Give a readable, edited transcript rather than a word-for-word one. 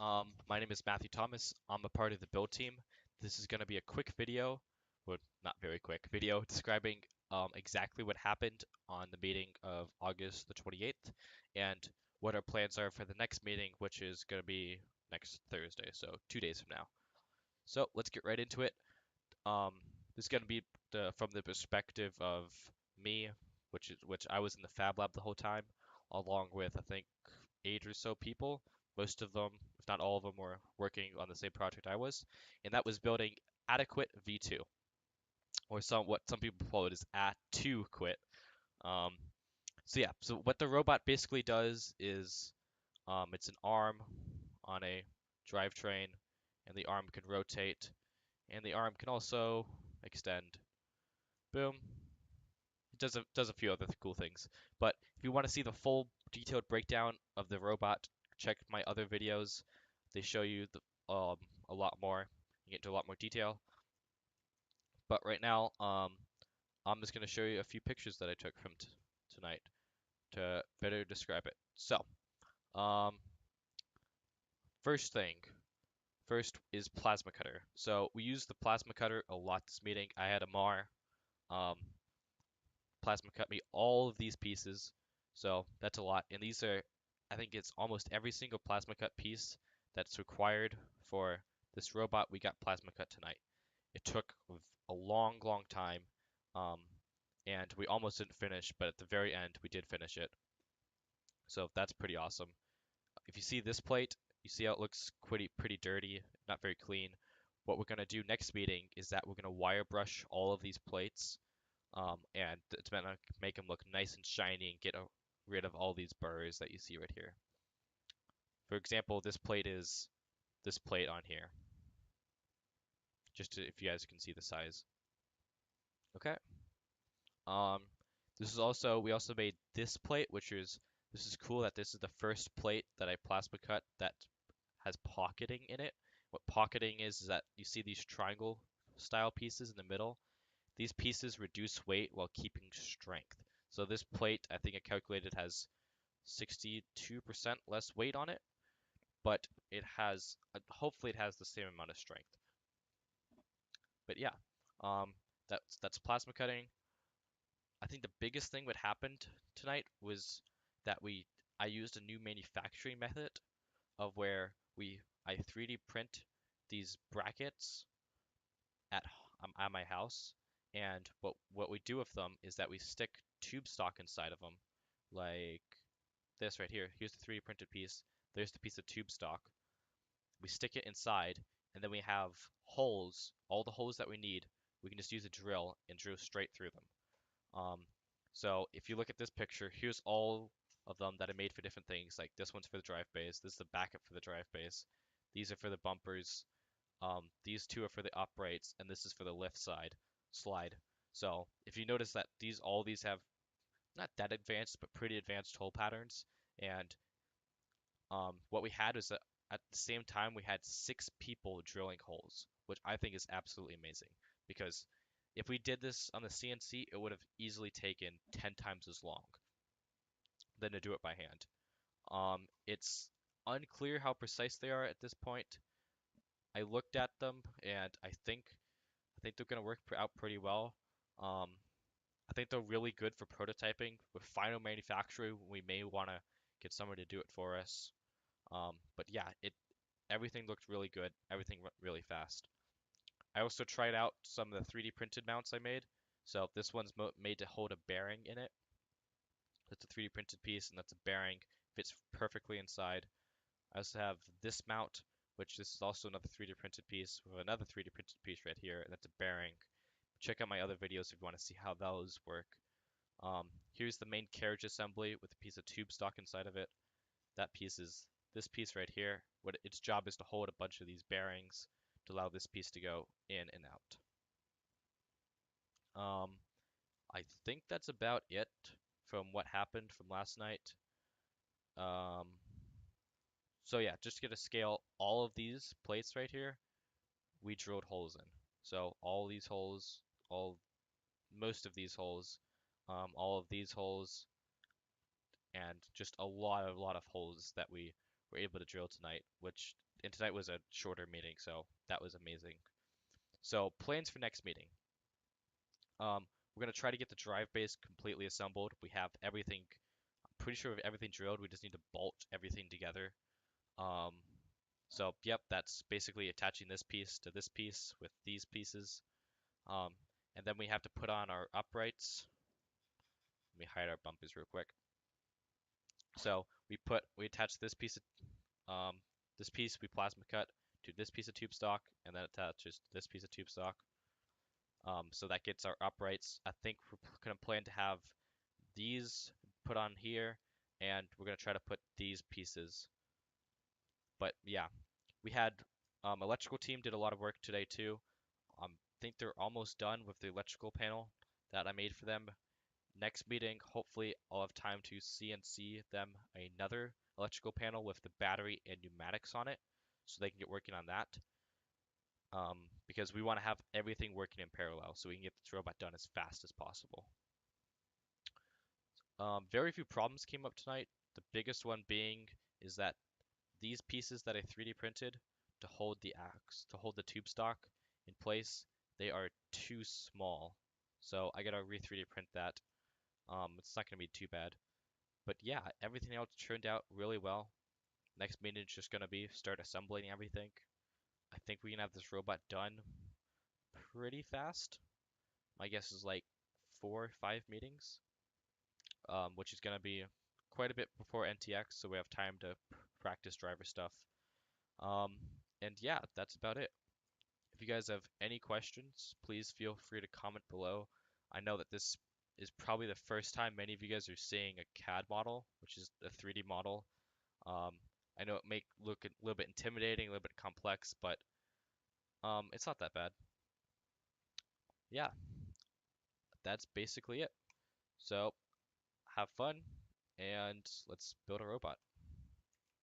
My name is Matthew Thomas. I'm a part of the build team. This is going to be a quick video, well, not very quick video, describing exactly what happened on the meeting of August the 28th and what our plans are for the next meeting, which is going to be next Thursday, so 2 days from now. So let's get right into it. Um, this is going to be from the perspective of me, which I was in the Fab Lab the whole time, along with I think 8 or so people. Most of them, if not all of them, were working on the same project I was, and that was building Adequate V2, or what some people call it is At2Quit. Um, so what the robot basically does is it's an arm on a drivetrain, and the arm can rotate, and the arm can also extend. Boom. It does a few other cool things. But if you want to see the full detailed breakdown of the robot, check my other videos. They show you a lot more. You get into a lot more detail. But right now, I'm just going to show you a few pictures that I took from tonight to better describe it. So, um, first thing, first is plasma cutter. So we used the plasma cutter a lot this meeting. I had Amar um, plasma cut me all of these pieces, so that's a lot. And these are, I think it's almost every single plasma cut piece that's required for this robot we got plasma cut tonight. It took a long, long time, um, and we almost didn't finish, but at the very end we did finish it. So that's pretty awesome. If you see this plate, you see how it looks pretty dirty, not very clean. What we're gonna do next meeting is that we're gonna wire brush all of these plates, and it's gonna make them look nice and shiny and get rid of all these burrs that you see right here. For example, this plate is this plate on here, if you guys can see the size. Okay. Um, we also made this plate, this is cool that this is the first plate that I plasma cut that has pocketing in it. What pocketing is that you see these triangle style pieces in the middle. These pieces reduce weight while keeping strength. So this plate, I think I calculated, has 62% less weight on it, but it has, hopefully it has the same amount of strength. But yeah, um, that's plasma cutting. I think the biggest thing that happened tonight was that I used a new manufacturing method of where I 3D print these brackets at at my house, and what we do with them is that we stick tube stock inside of them, like this right here. Here's the 3D printed piece. There's the piece of tube stock. We stick it inside, and then we have holes, all the holes that we need. We can just use a drill and drill straight through them. Um, so if you look at this picture, here's all of them that I made for different things. Like this one's for the drive base. This is the backup for the drive base. These are for the bumpers. These two are for the uprights, and this is for the lift slide. So if you notice that all these have not that advanced, but pretty advanced hole patterns. And what we had was that at the same time we had 6 people drilling holes, which I think is absolutely amazing. Because if we did this on the CNC, it would have easily taken 10 times as long than to do it by hand. It's unclear how precise they are at this point. I looked at them, and I think they're gonna work out pretty well. Um, I think they're really good for prototyping. With final manufacturing, we may want to get someone to do it for us. But yeah, everything looked really good. Everything really fast. I also tried out some of the 3D printed mounts I made. So this one's made to hold a bearing in it. That's a 3D printed piece, and that's a bearing. Fits perfectly inside. I also have this mount, which this is also another 3D printed piece with another 3D printed piece right here, and that's a bearing. Check out my other videos if you want to see how those work. Here's the main carriage assembly with a piece of tube stock inside of it. That piece is this piece right here. What its job is to hold a bunch of these bearings to allow this piece to go in and out. I think that's about it from what happened from last night. Um, so yeah, just to get a scale, all of these plates right here, we drilled holes in. So all these holes, most of these holes, all of these holes, and just a lot of holes that we were able to drill tonight, which and tonight was a shorter meeting, so that was amazing. So plans for next meeting. We're gonna try to get the drive base completely assembled. We have everything. I'm pretty sure we have everything drilled. We just need to bolt everything together. Um, so yep, that's basically attaching this piece to this piece with these pieces. Um, and then we have to put on our uprights. Let me hide our bumpers real quick. So we attach this piece we plasma cut to this piece of tube stock, and then attaches to this piece of tube stock. So that gets our uprights. I think we're gonna plan to have these put on here, and we're gonna try to put these pieces. But yeah, we had electrical team did a lot of work today too. I think they're almost done with the electrical panel that I made for them. Next meeting, hopefully I'll have time to CNC them another electrical panel with the battery and pneumatics on it, so they can get working on that. Because we want to have everything working in parallel, so we can get this robot done as fast as possible. Very few problems came up tonight. The biggest one being is that these pieces that I 3D printed to hold the tube stock in place, they are too small. So I gotta re-3D print that. It's not gonna be too bad. But yeah, everything else turned out really well. Next meeting is just gonna be start assembling everything. I think we can have this robot done pretty fast. My guess is like 4 or 5 meetings, which is gonna be quite a bit before NTX, so we have time to practice driver stuff. Um, and yeah, that's about it. If you guys have any questions, please feel free to comment below. I know that this is probably the first time many of you guys are seeing a CAD model, which is a 3D model. Um, I know it may look a little bit intimidating, a little bit complex, but it's not that bad. Yeah, that's basically it. So have fun and let's build a robot.